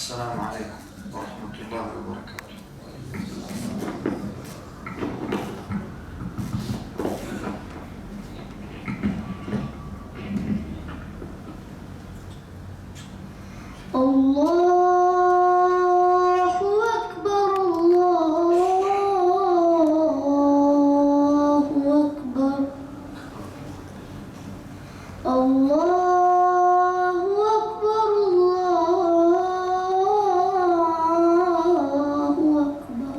السلام عليكم ورحمة الله وبركاته. الله أكبر الله أكبر الله أكبر الله أكبر.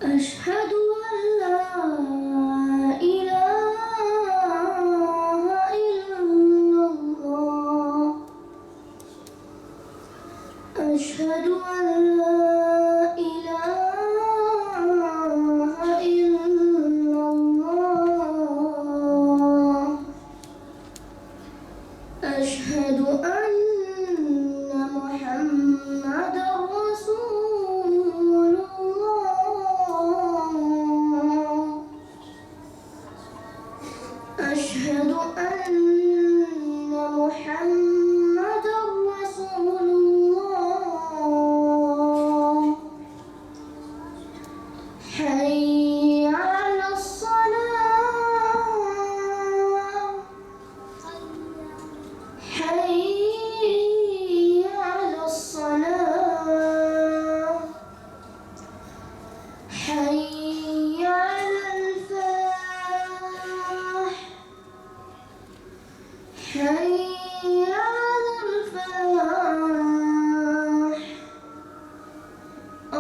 أشهد أن لا إله إلا الله. أشهد أن لا إله إلا الله. أشهد أن محمدًا رسول الله. أشهد أن محمدًا رسول الله. حي على الصلاة. حي على الصلاة. حي على الفلاح. حي على الفلاح.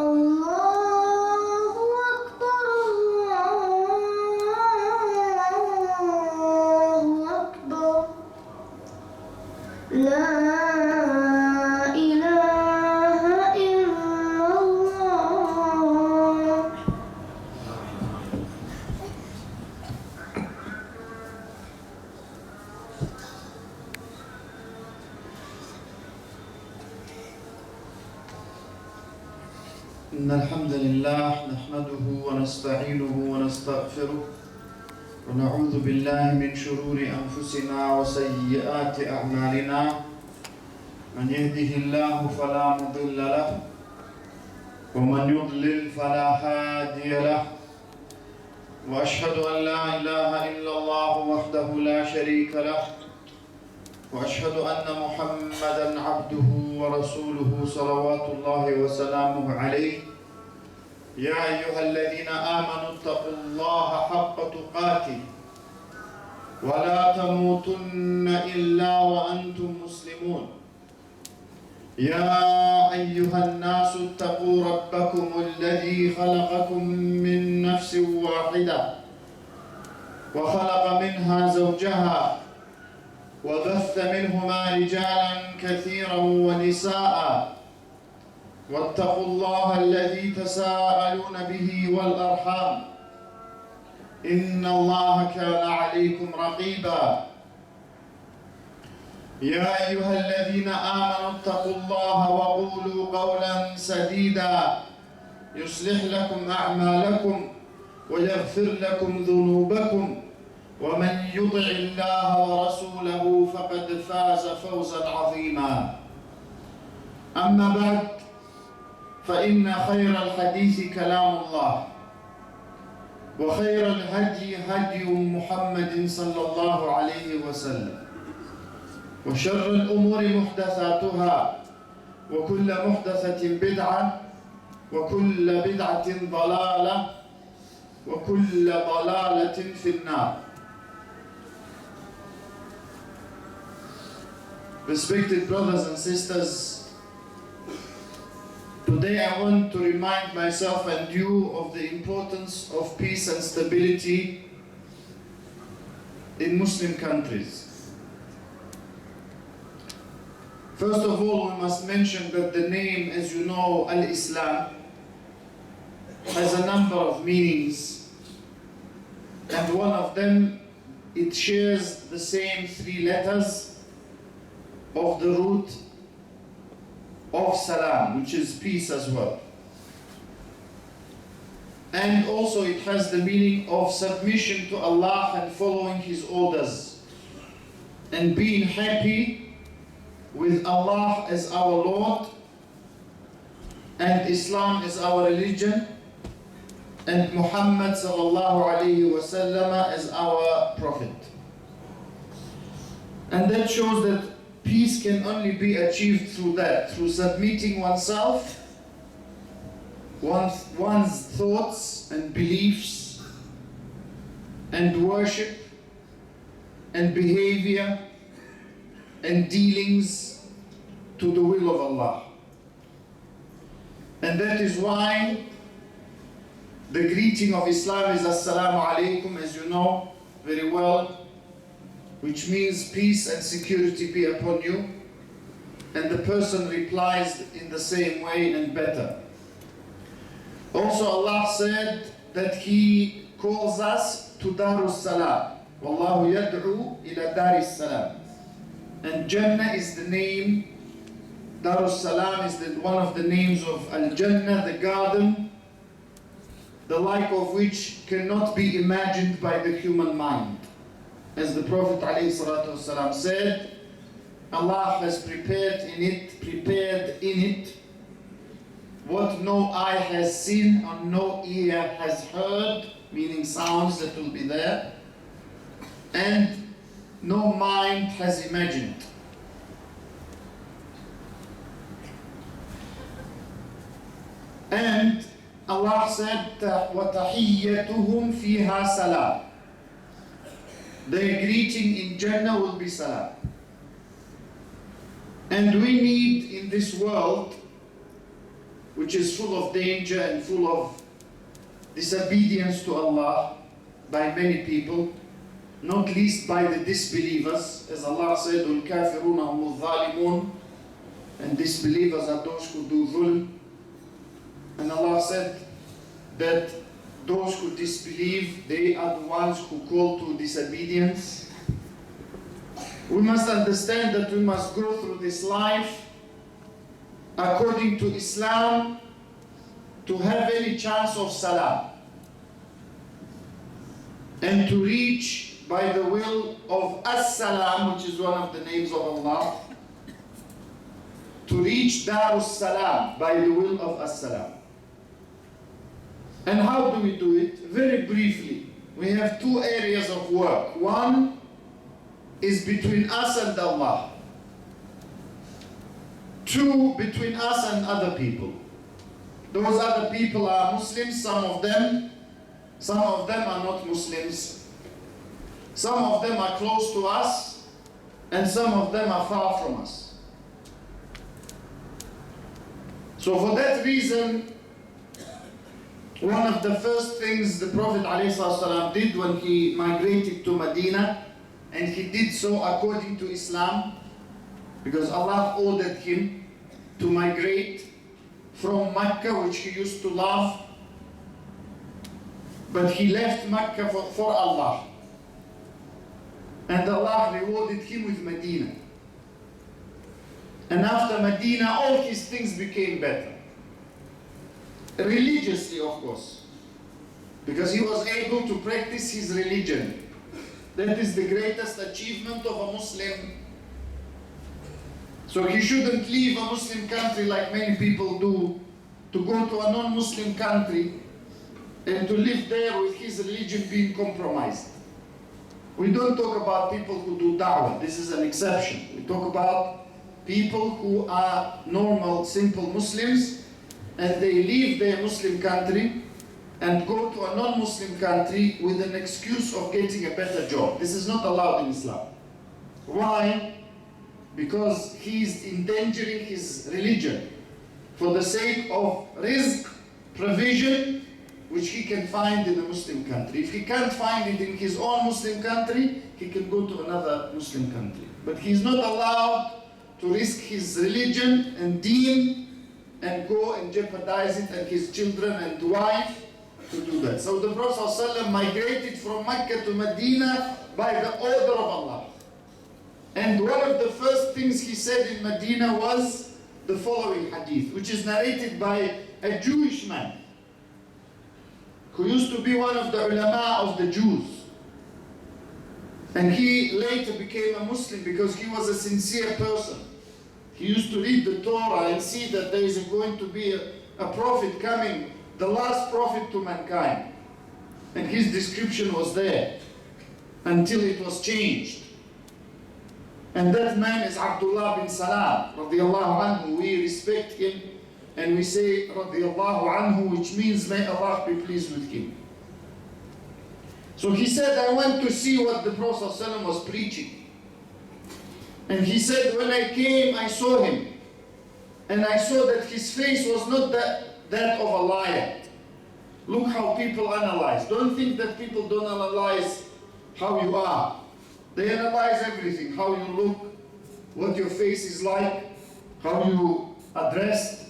الله أكبر الله أكبر. لا إله إلا الله. إن الحمد لله نحمده ونستعينه ونستغفره ونعوذ بالله من شرور أنفسنا وسيئات أعمالنا. من يهده الله فلا مضل له ومن يضلل فلا هادي له. وأشهد أن لا إله إلا الله وحده لا شريك له. وأشهد أن محمدًا عبده ورسوله صلوات الله وسلامه عليه. يا أيها الذين آمنوا اتقوا الله حق تقاته ولا تموتن إلا وأنتم مسلمون. يا أيها الناس اتقوا ربكم الذي خلقكم من نفس واحدة وخلق منها زوجها وبث منهما رجالا كثيرا ونساء. واتقوا الله الذي تساءلون به والأرحام إن الله كان عليكم رقيبا. يا أيها الذين آمنوا اتقوا الله وقولوا قولا سديدا يصلح لكم أعمالكم ويغفر لكم ذنوبكم. ومن يطع الله ورسوله فقد فاز فوزا عظيما. أما بعد، فإن خير الحديث كلام الله وخير الهدي هدي محمد صلى الله عليه وسلم وشر الأمور محدثاتها وكل محدثة بدعة وكل بدعة ضلالة وكل ضلالة في النار. Respected brothers and sisters, today I want to remind myself and you of the importance of peace and stability in Muslim countries. First of all, we must mention that the name, as you know, Al-Islam, has a number of meanings, and one of them, it shares the same three letters of the root of salam, which is peace as well. And also it has the meaning of submission to Allah and following His orders and being happy with Allah as our Lord, and Islam is our religion, and Muhammad sallallahu alayhi wasallam as our prophet. And that shows that peace can only be achieved through that, through submitting oneself, one's thoughts and beliefs and worship and behavior and dealings to the will of Allah. And that is why the greeting of Islam is Assalamu alaikum, as you know very well, which means peace and security be upon you. And the person replies in the same way and better. Also Allah said that He calls us to Darus Salam. Wallahu yad'u ila Daris Salam. And Jannah is the name, Darus Salam is one of the names of Al-Jannah, the garden, the like of which cannot be imagined by the human mind. As the Prophet ﷺ said, Allah has prepared in it what no eye has seen and no ear has heard, meaning sounds that will be there, and no mind has imagined. And Allah said, وَتَحِيَّتُهُمْ فِيهَا سَلَامٌ. Their greeting in Jannah will be salam. And we need in this world, which is full of danger and full of disobedience to Allah by many people, not least by the disbelievers, as Allah said, الْكَافِرُونَ هُمُ الظَّالِمُونَ, and disbelievers are those who do dhulm. And Allah said that those who disbelieve, they are the ones who call to disobedience. We must understand that we must go through this life according to Islam to have any chance of salam and to reach by the will of As-Salam, which is one of the names of Allah, to reach Darus Salam by the will of As-Salam. And how do we do it? Very briefly, we have two areas of work. One is between us and Allah. Two, between us and other people. Those other people are Muslims, some of them are not Muslims. Some of them are close to us, and some of them are far from us. So for that reason, one of the first things the Prophet ﷺ did when he migrated to Medina, and he did so according to Islam, because Allah ordered him to migrate from Mecca, which he used to love, but he left Mecca for Allah. And Allah rewarded him with Medina. And after Medina, all his things became better. Religiously, of course, because he was able to practice his religion. That is the greatest achievement of a Muslim. So he shouldn't leave a Muslim country like many people do, to go to a non-Muslim country and to live there with his religion being compromised. We don't talk about people who do da'wah. This is an exception. We talk about people who are normal, simple Muslims, and they leave their Muslim country and go to a non-Muslim country with an excuse of getting a better job. This is not allowed in Islam. Why? Because he is endangering his religion for the sake of rizq, provision, which he can find in a Muslim country. If he can't find it in his own Muslim country, he can go to another Muslim country. But he is not allowed to risk his religion and deen and go and jeopardize it and his children and wife to do that. So the Prophet ﷺ migrated from Mecca to Medina by the order of Allah. And one of the first things he said in Medina was the following hadith, which is narrated by a Jewish man who used to be one of the ulama of the Jews. And he later became a Muslim because he was a sincere person. he used to read the Torah and see that there is going to be a prophet coming, the last prophet to mankind. And his description was there until it was changed. And that man is Abdullah bin Salam, radiallahu anhu. We respect him and we say radiallahu anhu, which means may Allah be pleased with him. So he said, I went to see what the Prophet ﷺ was preaching. And he said, when I came, I saw him. And I saw that his face was not that of a liar. Look how people analyze. Don't think that people don't analyze how you are. They analyze everything. How you look, what your face is like, how you are dressed,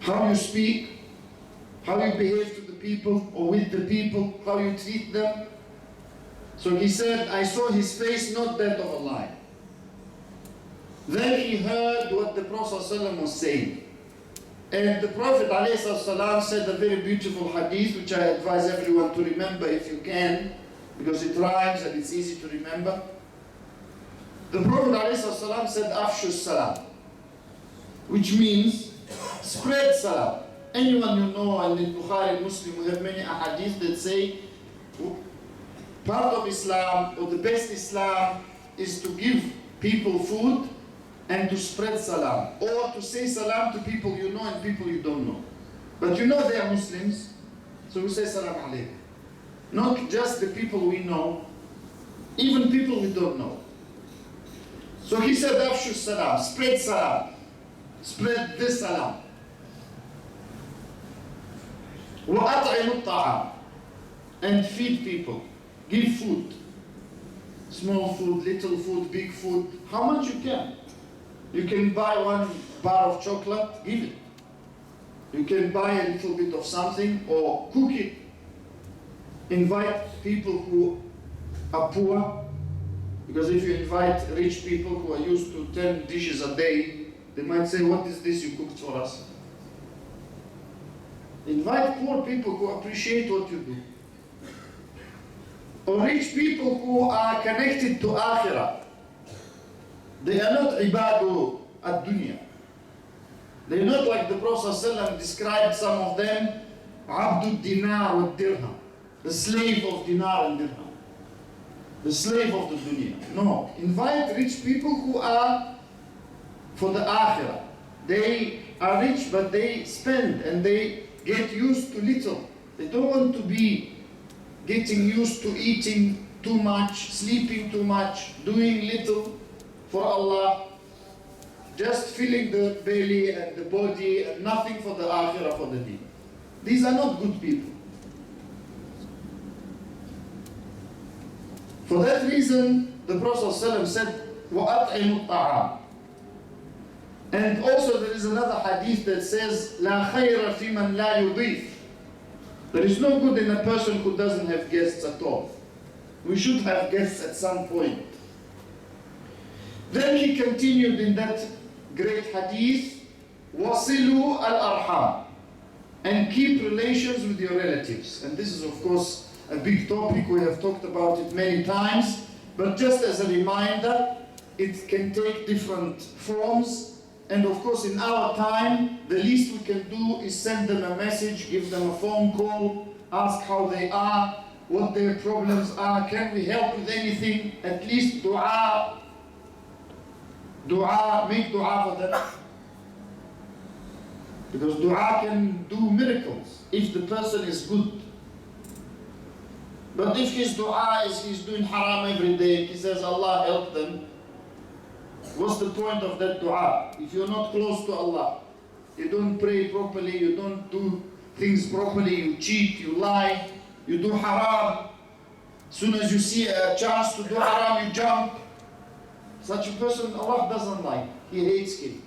how you speak, how you behave to the people or with the people, how you treat them. So he said, I saw his face, not that of a liar. Then he heard what the Prophet ﷺ was saying. And the Prophet ﷺ said a very beautiful hadith, which I advise everyone to remember if you can, because it rhymes and it's easy to remember. The Prophet ﷺ said, Afshu salam, which means spread salam. Anyone you know, and in Bukhari and Muslim, we have many hadith that say, part of Islam, or the best Islam, is to give people food and to spread salam, or to say salam to people you know and people you don't know. But you know they are Muslims, so we say salam alaykum. Not just the people we know, even people we don't know. So he said, Afshu salam, spread salam, spread this salam. وَأَطْعِمُ الطَّعَامِ, and feed people. Give food. Small food, little food, big food. How much you can. You can buy one bar of chocolate, give it. You can buy a little bit of something or cook it. Invite people who are poor. Because if you invite rich people who are used to 10 dishes a day, they might say, what is this you cooked for us? Invite poor people who appreciate what you do. Or rich people who are connected to Akhirah. They are not ibadu ad-dunya. They are not like the Prophet ﷺ described some of them, abdul dinar wa dirham, the slave of dinar and dirham, the slave of the dunya. No, invite rich people who are for the Akhirah. They are rich, but they spend and they get used to little. They don't want to be getting used to eating too much, sleeping too much, doing little for Allah, just filling the belly and the body and nothing for the Akhirah, for the deen. These are not good people. For that reason, the Prophet ﷺ said, وَأَطْعِمُ الطَّعَامِ. And also there is another hadith that says, لَا خَيْرَ فِي مَنْ لَا يُضِيفُ. There is no good in a person who doesn't have guests at all. We should have guests at some point. Then he continued in that great hadith, وَصِلُوا الْأَرْحَامِ, and keep relations with your relatives. And this is of course a big topic, we have talked about it many times, but just as a reminder, it can take different forms. And of course in our time, the least we can do is send them a message, give them a phone call, ask how they are, what their problems are, can we help with anything, at least dua, make dua for them. Because dua can do miracles if the person is good. But if his dua is he's doing haram every day, he says Allah help them, what's the point of that dua? If you're not close to Allah, you don't pray properly, you don't do things properly, you cheat, you lie, you do haram. As soon as you see a chance to do haram, you jump. Such a person Allah doesn't like, He hates him.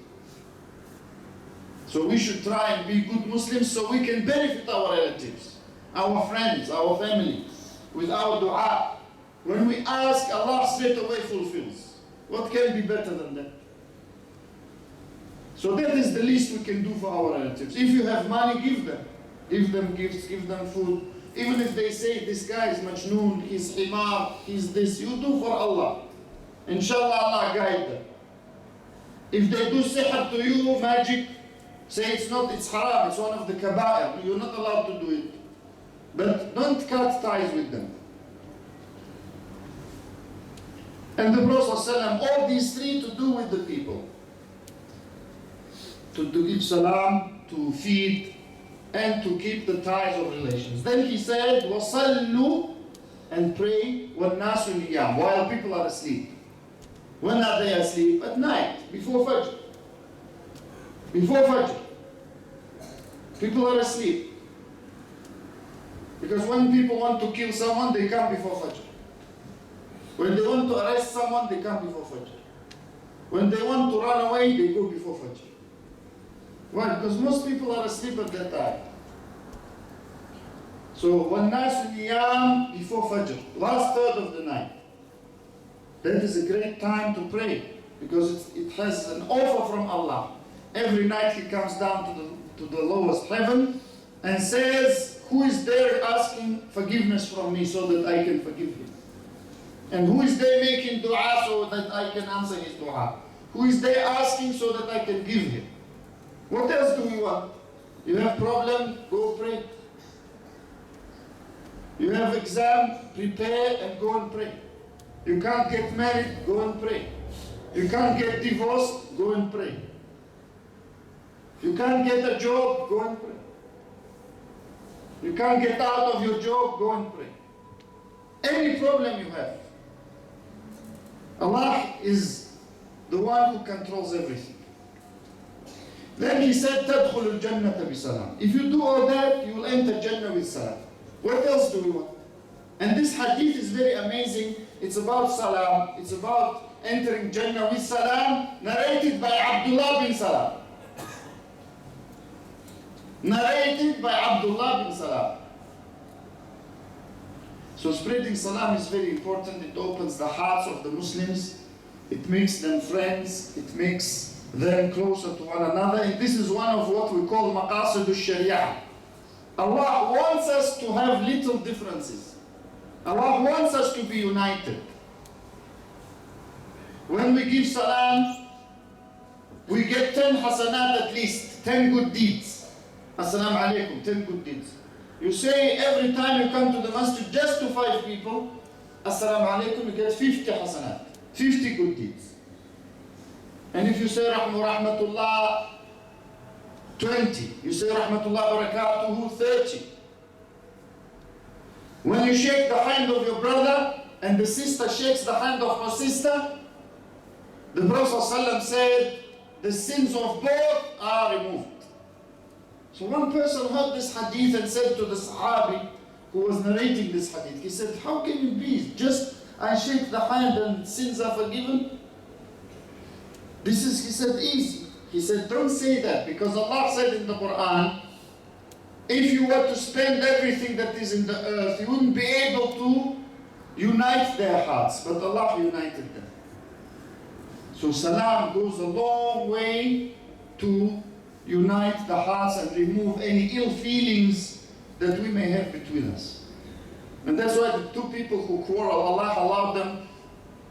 So we should try and be good Muslims so we can benefit our relatives, our friends, our family, with our dua. When we ask, Allah straight away fulfills. What can be better than that? So that is the least we can do for our relatives. If you have money, give them. Give them gifts, give them food. Even if they say, this guy is majnoon, he's himar, he's this, you do for Allah. inshallah Allah guide them. If they do sihr to you, magic, say it's haram, it's one of the kaba'ir, you're not allowed to do it. But don't cut ties with them. And the Prophet ﷺ, all these three to do with the people. To give salam, to feed, and to keep the ties of relations. Then he said, وَصَلُّوا, and pray وَالنَّاسُ نِيَامٌ, while people are asleep. When are they asleep? At night, before Fajr. Before Fajr. People are asleep. Because when people want to kill someone, they come before Fajr. When they want to arrest someone, they come before Fajr. When they want to run away, they go before Fajr. Why? Because most people are asleep at that time. So, وَالنَّاسُ نِيَامٌ, before Fajr, last third of the night. That is a great time to pray, because it has an offer from Allah. Every night He comes down to the lowest heaven and says, who is there asking forgiveness from me so that I can forgive him? And who is there making dua so that I can answer his dua? Who is there asking so that I can give him? What else do we want? You have problem, go pray. You have exam, prepare and go and pray. You can't get married, go and pray. You can't get divorced, go and pray. You can't get a job, go and pray. You can't get out of your job, go and pray. Any problem you have. Allah is the one who controls everything. Then He said, تَدْخُلُ الْجَنَّةَ بِسَلَامٍ. If you do all that, you will enter Jannah with salam. What else do we want? And this hadith is very amazing. It's about salam. It's about entering Jannah with salam, narrated by Abdullah bin Salam. Narrated by Abdullah bin Salam. So spreading salam is very important. It opens the hearts of the Muslims. It makes them friends. It makes them closer to one another. And this is one of what we call maqasid al-sharia. Allah wants us to have little differences. Allah wants us to be united. When we give salam, we get 10 hasanat at least, 10 good deeds. Assalamu alaikum, 10 good deeds. You say every time you come to the masjid just to 5 people, Assalamu alaikum, you get 50 hasanat, 50 good deeds. And if you say rahmatullah, 20. You say rahmatullah barakatuhu, 30. When you shake the hand of your brother and the sister shakes the hand of her sister, the Prophet ﷺ said, the sins of both are removed. So one person heard this hadith and said to the Sahabi who was narrating this hadith, he said, how can it be? Just I shake the hand and sins are forgiven? This is, he said, easy. He said, don't say that, because Allah said in the Quran, if you were to spend everything that is in the earth, you wouldn't be able to unite their hearts, but Allah united them. So salam goes a long way to unite the hearts and remove any ill feelings that we may have between us. And that's why the two people who quarrel, Allah allowed them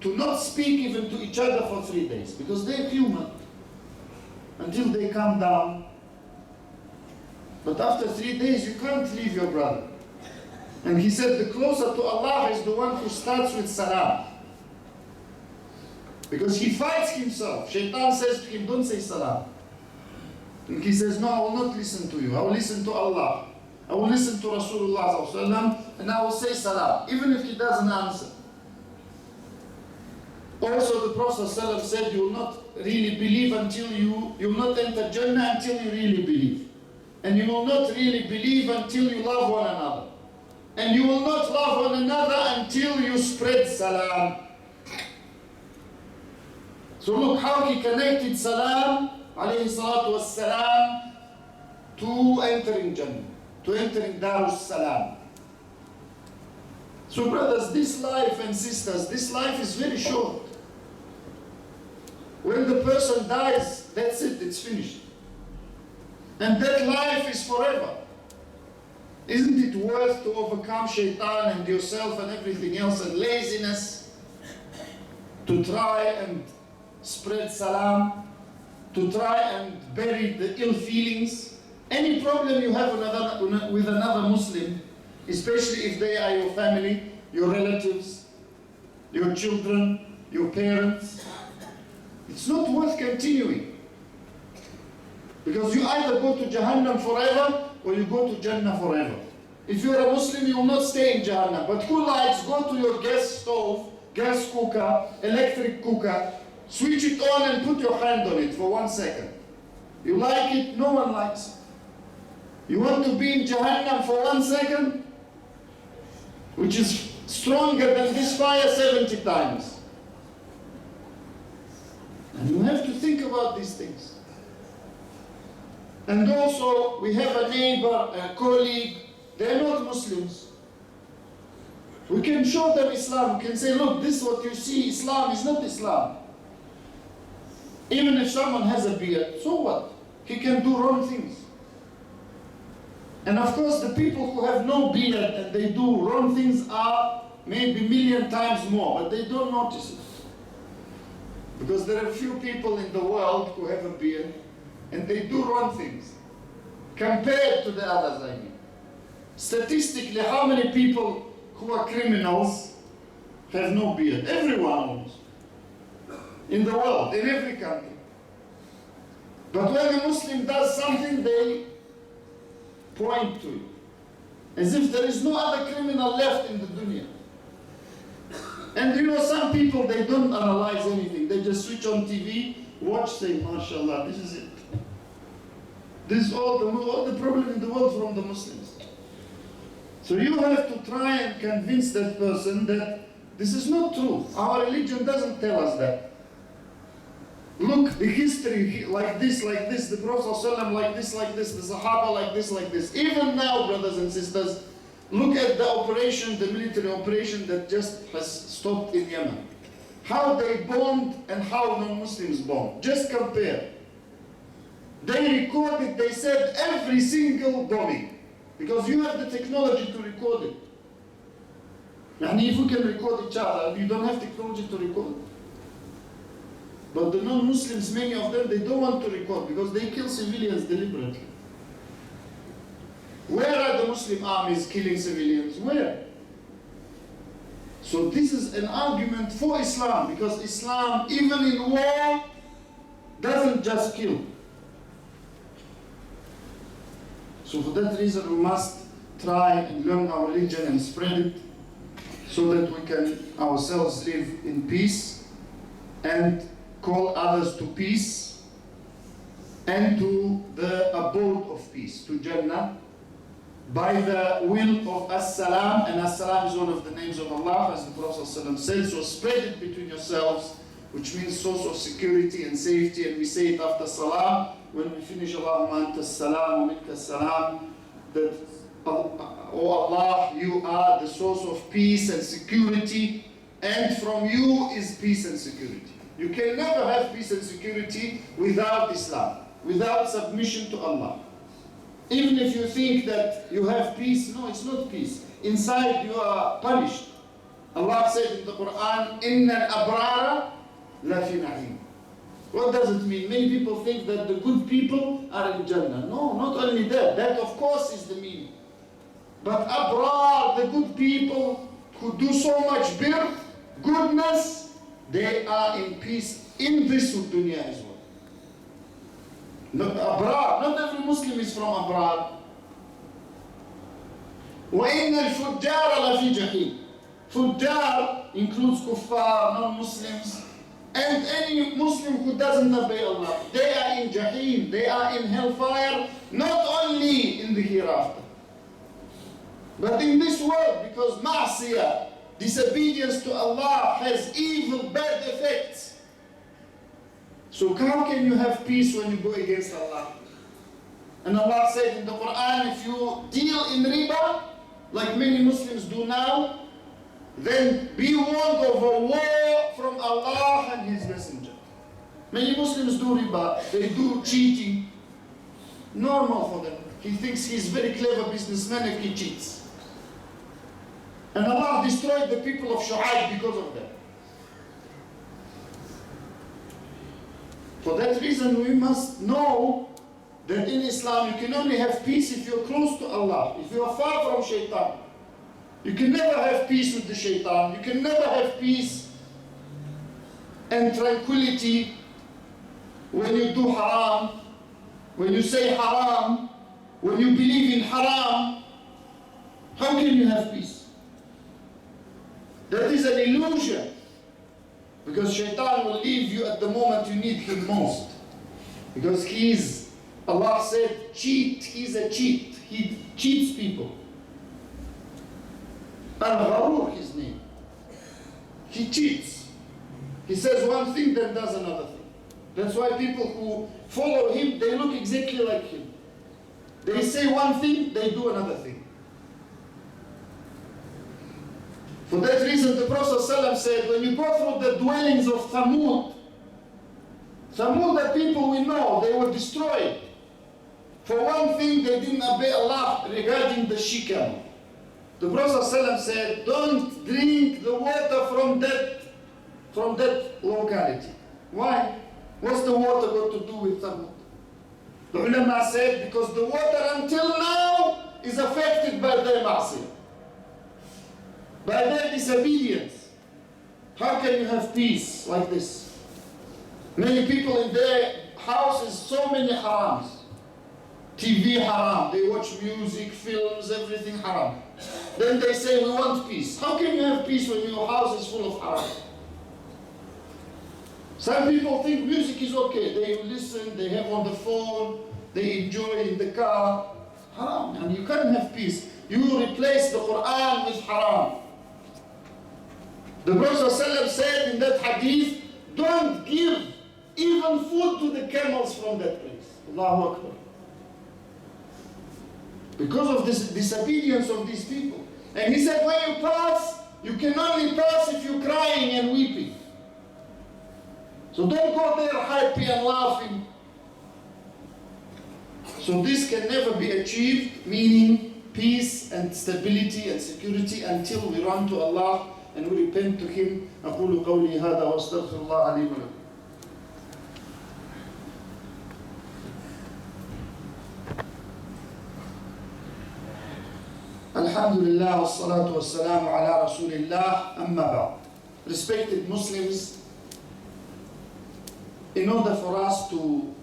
to not speak even to each other for 3 days, because they're human, until they calm down. But after 3 days, you can't leave your brother. And he said, the closer to Allah is the one who starts with salam. Because he fights himself. Shaitan says to him, don't say salam. And he says, no, I will not listen to you. I will listen to Allah. I will listen to Rasulullah ﷺ, and I will say salam, even if he doesn't answer. Also, the Prophet ﷺ said, you will not really believe until you will not enter Jannah until you really believe. And you will not really believe until you love one another. And you will not love one another until you spread salam. So look how he connected salam, alayhi salatu wassalam, to entering Jannah, to entering Darus Salam. So brothers, this life and sisters, this life is very short. When the person dies, that's it, it's finished. And that life is forever. Isn't it worth to overcome shaitan and yourself and everything else and laziness, to try and spread salam, to try and bury the ill feelings. Any problem you have with another Muslim, especially if they are your family, your relatives, your children, your parents, it's not worth continuing. Because you either go to Jahannam forever or you go to Jannah forever. If you're a Muslim, you will not stay in Jahannam. But who likes, go to your gas stove, gas cooker, electric cooker, switch it on and put your hand on it for 1 second. You like it? No one likes it. You want to be in Jahannam for 1 second? Which is stronger than this fire 70 times. And you have to think about these things. And also, we have a neighbor, a colleague, they're not Muslims. We can show them Islam. We can say, look, this is what you see, Islam is not Islam. Even if someone has a beard, so what? He can do wrong things. And of course, the people who have no beard and they do wrong things are maybe 1,000,000 times more, but they don't notice it. Because there are a few people in the world who have a beard and they do wrong things compared to the others, I mean. Statistically, how many people who are criminals have no beard? Everyone almost. In the world, in every country. But when a Muslim does something, they point to it. As if there is no other criminal left in the dunya. And you know, some people, they don't analyze anything. They just switch on TV, watch, say, MashaAllah, this is it. This is all the problem in the world from the Muslims. So you have to try and convince that person that this is not true. Our religion doesn't tell us that. Look, the history like this, the Prophet ﷺ like this, the Sahaba like this. Even now, brothers and sisters, look at the operation, the military operation that just has stopped in Yemen. How they bombed and how non-Muslims bombed. Just compare. They recorded, they said, every single bombing. Because you have the technology to record it. And if we can record each other, you don't have technology to record. But the non-Muslims, many of them, they don't want to record because they kill civilians deliberately. Where are the Muslim armies killing civilians? Where? So this is an argument for Islam, because Islam, even in war, doesn't just kill. So for that reason, we must try and learn our religion and spread it so that we can ourselves live in peace and call others to peace and to the abode of peace, to Jannah, by the will of As-Salam. And As-Salam is one of the names of Allah, as the Prophet ﷺ said. So spread it between yourselves, which means source of security and safety. And we say it after Salam. When we finish, Allahumma anta as-salam wa minka as-salam, that, oh Allah, you are the source of peace and security, and from you is peace and security. You can never have peace and security without Islam, without submission to Allah. Even if you think that you have peace, no, it's not peace. Inside you are punished. Allah said in the Quran, "Inna al-abrara la fi na'im." What does it mean? Many people think that the good people are in Jannah. No, not only that. That of course is the meaning. But abrar, the good people who do so much goodness, they are in peace in this dunya as well. Not abrar. Not every Muslim is from abrar. وَإِنَّ الْفُجَّارَ لَفِي جَحِيمٍ. Fujjar includes kuffar, non-Muslims, and any Muslim who doesn't obey Allah. They are in Jahim, they are in hellfire, not only in the hereafter, but in this world, because ma'asiyah, disobedience to Allah, has evil, bad effects. So how can you have peace when you go against Allah? And Allah said in the Quran, if you deal in riba, like many Muslims do now, then be warned of a war from Allah and His Messenger. Many Muslims do riba, they do cheating. Normal for them. He thinks he's a very clever businessman if he cheats. And Allah destroyed the people of Shu'aib because of that. For that reason, we must know that in Islam you can only have peace if you're close to Allah, if you are far from shaitan. You can never have peace with the shaitan. You can never have peace and tranquility when you do haram, when you say haram, when you believe in haram. How can you have peace? That is an illusion. Because shaitan will leave you at the moment you need him most. Because Allah said, cheat, he's a cheat. He cheats people. Al-Gharur, his name. He cheats. He says one thing, then does another thing. That's why people who follow him, they look exactly like him. They say one thing, they do another thing. For that reason, the Prophet ﷺ said, when you go through the dwellings of Thamud, the people we know, they were destroyed. For one thing, they didn't obey Allah regarding the she-camel. The Prophet ﷺ said, don't drink the water from that locality. Why? What's the water got to do with Thamud? The ulama said, because the water until now is affected by their ma'asiyah, by their disobedience. How can you have peace like this? Many people in their houses, so many harams. TV haram, they watch music, films, everything haram. Then they say, we want peace. How can you have peace when your house is full of haram? Some people think music is okay. They listen, they have on the phone, they enjoy in the car. Haram, and you can't have peace. You replace the Quran with haram. The Prophet ﷺ said in that hadith, don't give even food to the camels from that place. Allahu Akbar. Because of this disobedience of these people. And he said, when you pass, you can only pass if you're crying and weeping. So don't go there happy and laughing. So this can never be achieved, meaning peace and stability and security, until we run to Allah and we repent to Him. أقول قولي هذا وأستغفر الله لي ولكم. Alhamdulillah, wassalatu wassalamu ala rasulillah, amma ba'd. Respected Muslims, in order for us to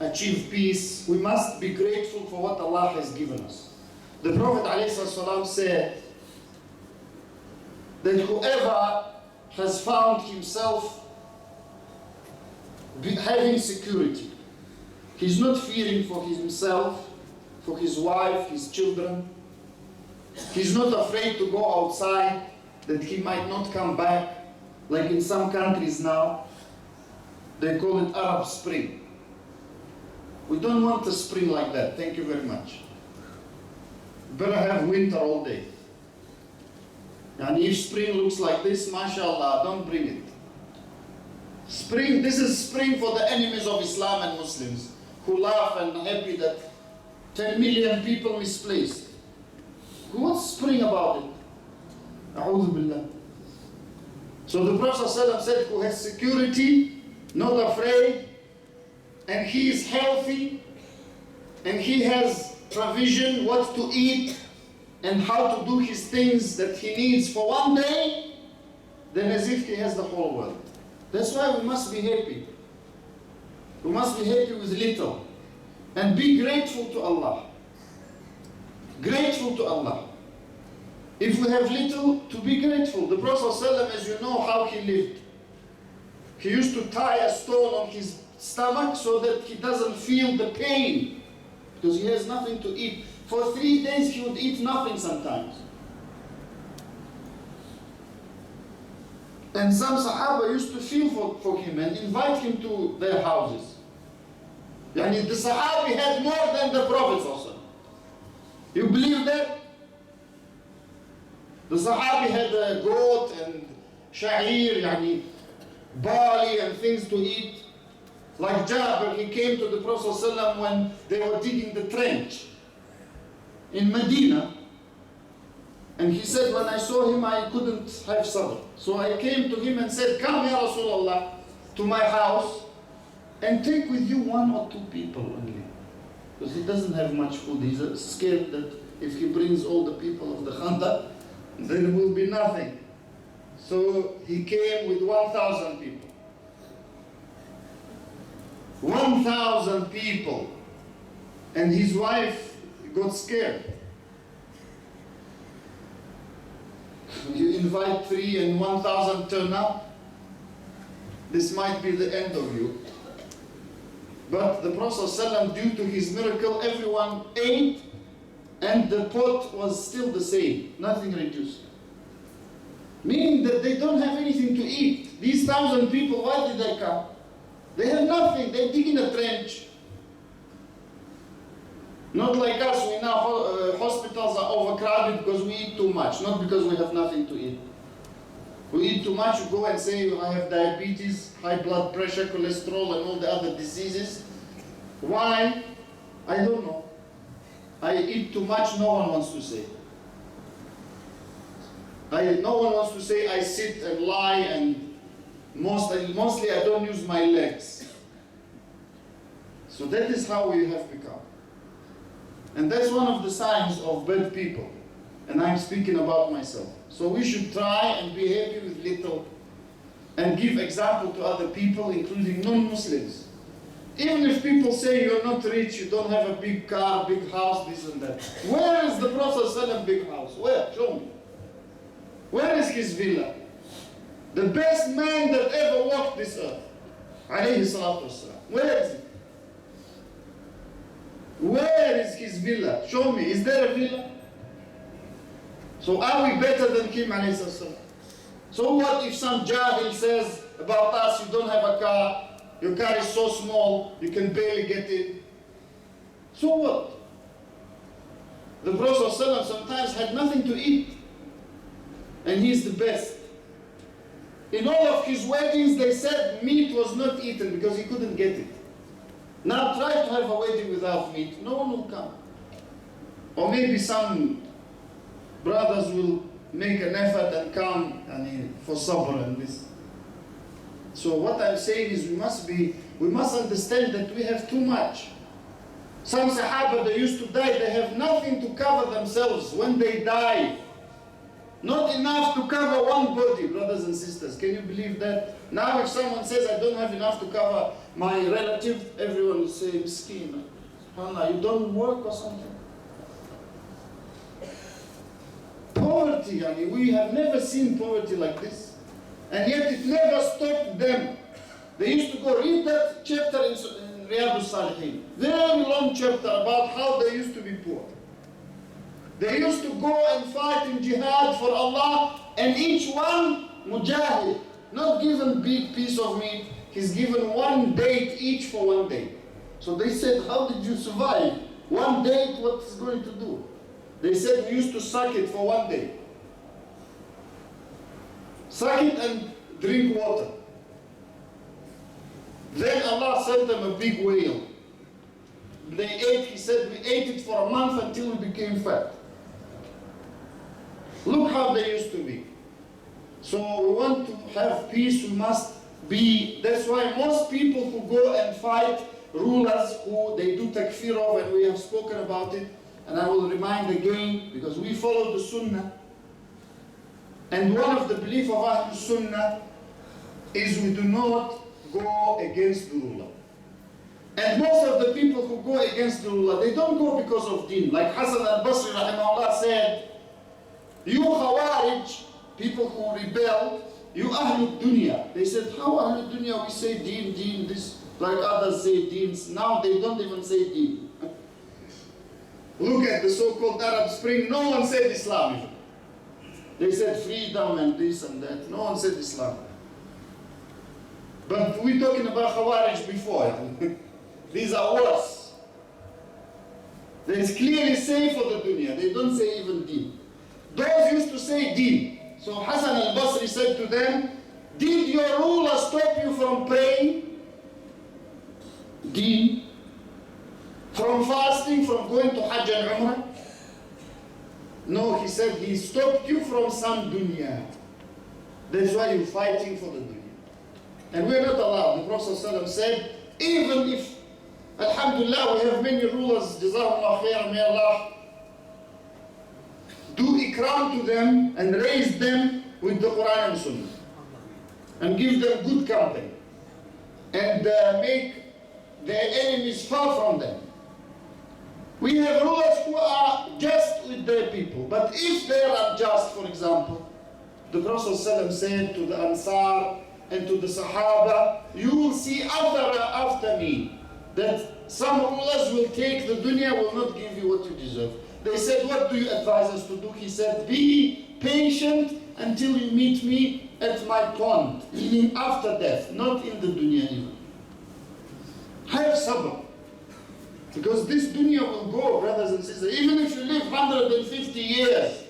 achieve peace, we must be grateful for what Allah has given us. The Prophet ﷺ said that whoever has found himself having security, he's not fearing for himself, for his wife, his children, he's not afraid to go outside, that he might not come back, like in some countries now, they call it Arab Spring. We don't want a spring like that, thank you very much. Better have winter all day. And if spring looks like this, mashallah, don't bring it. Spring, this is spring for the enemies of Islam and Muslims, who laugh and are happy that 10 million people misplaced. What's spring about it? A'udhu billah. So the Prophet ﷺ said, who has security, not afraid, and he is healthy, and he has provision, what to eat, and how to do his things that he needs for one day, then as if he has the whole world. That's why we must be happy. We must be happy with little, and be grateful to Allah. Grateful to Allah. If we have little, to be grateful. The Prophet ﷺ, as you know how he lived, he used to tie a stone on his stomach so that he doesn't feel the pain, because he has nothing to eat. For 3 days he would eat nothing sometimes. And some Sahaba used to feel for him and invite him to their houses. Yani the Sahabi had more than the Prophet also. You believe that? The Sahabi had a goat and sha'ir, yani barley and things to eat. Like Jabir, he came to the Prophet ﷺ when they were digging the trench in Medina. And he said, when I saw him, I couldn't have sabr. So I came to him and said, come, Ya Rasulullah, to my house, and take with you 1 or 2 people only. Because he doesn't have much food. He's scared that if he brings all the people of the Khandaq, there will be nothing. So he came with 1,000 people. 1,000 people. And his wife got scared. You invite 3 and 1,000 turn up, this might be the end of you. But the Prophet ﷺ, due to his miracle, everyone ate and the pot was still the same, nothing reduced. Meaning that they don't have anything to eat. These 1,000 people, why did they come? They have nothing, they dig in a trench. Not like us, we now, hospitals are overcrowded because we eat too much, not because we have nothing to eat. We eat too much, you go and say, I have diabetes, high blood pressure, cholesterol, and all the other diseases. Why? I don't know. I eat too much, no one wants to say. No one wants to say I sit and lie, and mostly I don't use my legs. So that is how we have become. And that's one of the signs of bad people. And I'm speaking about myself. So we should try and be happy with little and give example to other people, including non-Muslims. Even if people say you're not rich, you don't have a big car, big house, this and that. Where is the Prophet ﷺ big house? Where? Show me. Where is his villa? The best man that ever walked this earth. Alayhi salatu wasalam. Where is it? Where is his villa? Show me. Is there a villa? So are we better than him, alayhi salatu? So what if some jahil says about us, you don't have a car, your car is so small, you can barely get in. So what? The Prophet ﷺ sometimes had nothing to eat. And he's the best. In all of his weddings, they said meat was not eaten because he couldn't get it. Now try to have a wedding without meat. No one will come. Or maybe some brothers will make an effort and come for sabr and this. So what I'm saying is we must understand that we have too much. Some Sahaba, they used to die, they have nothing to cover themselves when they die. Not enough to cover one body, brothers and sisters. Can you believe that? Now if someone says, I don't have enough to cover my relative, everyone will say, Miskeen, you don't work or something. Poverty, we have never seen poverty like this. And yet it never stopped them. They used to go read that chapter in Riyadh al-Salihin. Very long chapter about how they used to be poor. They used to go and fight in jihad for Allah, and each one mujahid, not given big piece of meat, he's given 1 date each for 1 day. So they said, how did you survive? 1 date, what is going to do? They said, we used to suck it for 1 day. Suck it and drink water. Then Allah sent them a big whale. They ate, he said, we ate it for a month until we became fat. Look how they used to be. So we want to have peace, we must be, that's why most people who go and fight rulers who they do takfir of, and we have spoken about it, and I will remind again, because we follow the Sunnah, and one of the belief of Ahlul Sunnah is we do not go against the ruler. And most of the people who go against the ruler, they don't go because of deen. Like Hassan al-Basri rahimahullah said, you Khawarij, people who rebel, you Ahlul Dunya. They said, how Ahlul Dunya? We say deen, this, like others say deens. Now they don't even say deen. Look at the so-called Arab Spring, no one said Islam. They said freedom and this and that. No one said Islam. But we're talking about Khawarij before. These are worse. They clearly say for the dunya. They don't say even deen. Those used to say deen. So Hassan al-Basri said to them, did your ruler stop you from praying? Deen. From fasting, from going to Hajj and Umrah? No, he said he stopped you from some dunya. That's why you're fighting for the dunya. And we're not allowed. The Prophet ﷺ said, even if, alhamdulillah, we have many rulers, Jazakumullah khair, may Allah do ikram to them and raise them with the Quran and Sunnah and give them good company and make their enemies far from them. We have rulers who are just with their people, but if they are unjust, for example, the Prophet ﷺ said to the Ansar and to the Sahaba, you will see after me that some rulers will take the dunya, will not give you what you deserve. They said, what do you advise us to do? He said, be patient until you meet me at my pond, meaning after death, not in the dunya even. Have sabr. Because this dunya will go, brothers and sisters. Even if you live 150 years,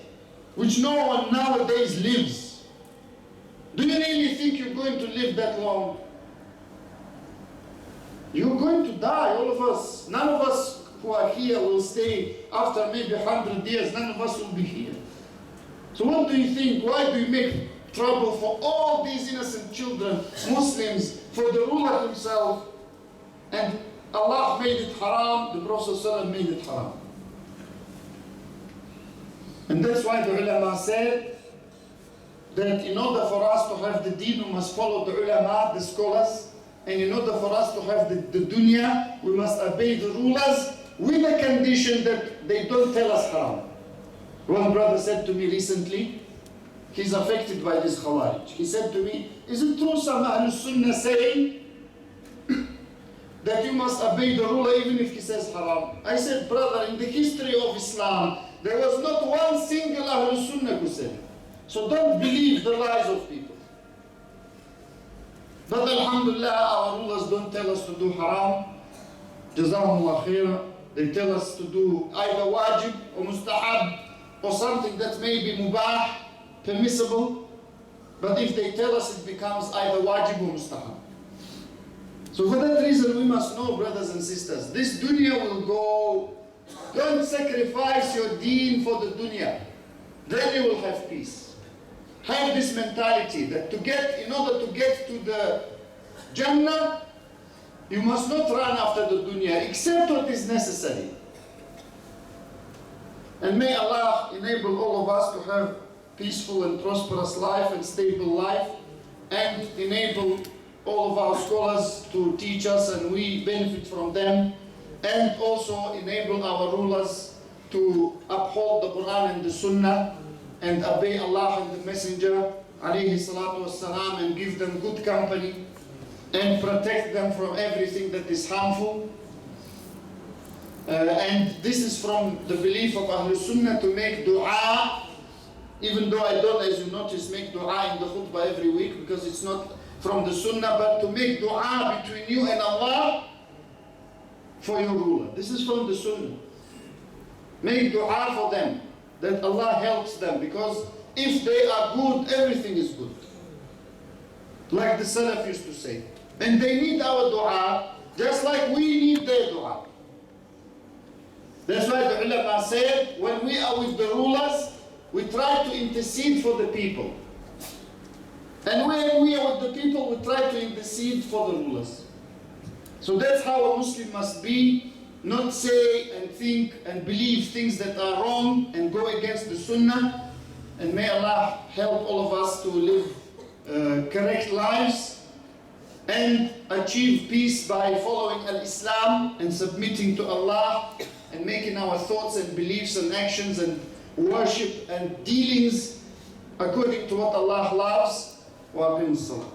which no one nowadays lives, do you really think you're going to live that long? You're going to die, all of us. None of us who are here will stay after maybe 100 years. None of us will be here. So what do you think? Why do you make trouble for all these innocent children, Muslims, for the ruler himself? And Allah made it haram, the Prophet ﷺ made it haram. And that's why the ulama said that in order for us to have the deen, we must follow the ulama, the scholars, and in order for us to have the dunya, we must obey the rulers with the condition that they don't tell us haram. One brother said to me recently, he's affected by this Khawarij. He said to me, is it true some Ahlul Sunnah saying that you must obey the ruler even if he says haram? I said, brother, in the history of Islam, there was not one single Ahlul Sunnah who said it. So don't believe the lies of people. But alhamdulillah, our rulers don't tell us to do haram. Jazahumullah khair. They tell us to do either wajib or mustahab or something that may be mubah, permissible. But if they tell us, it becomes either wajib or mustahab. So for that reason, we must know, brothers and sisters, this dunya will go. Don't sacrifice your deen for the dunya. Then you will have peace. Have this mentality that in order to get to the Jannah, you must not run after the dunya, except what is necessary. And may Allah enable all of us to have peaceful and prosperous life and stable life, and enable all of our scholars to teach us and we benefit from them, and also enable our rulers to uphold the Quran and the Sunnah and obey Allah and the Messenger alayhi salatu wassalam, and give them good company and protect them from everything that is harmful. And this is from the belief of Ahlul Sunnah to make dua, even though I don't, as you notice, make dua in the khutbah every week because it's not from the Sunnah, but to make dua between you and Allah for your ruler. This is from the Sunnah. Make dua for them, that Allah helps them, because if they are good, everything is good. Like the Salaf used to say. And they need our dua, just like we need their dua. That's why the ulama said, when we are with the rulers, we try to intercede for the people. And when we are with the people, we try to intercede for the rulers. So that's how a Muslim must be, not say and think and believe things that are wrong and go against the Sunnah. And may Allah help all of us to live correct lives and achieve peace by following Al-Islam and submitting to Allah and making our thoughts and beliefs and actions and worship and dealings according to what Allah loves. Wa aqimus salat.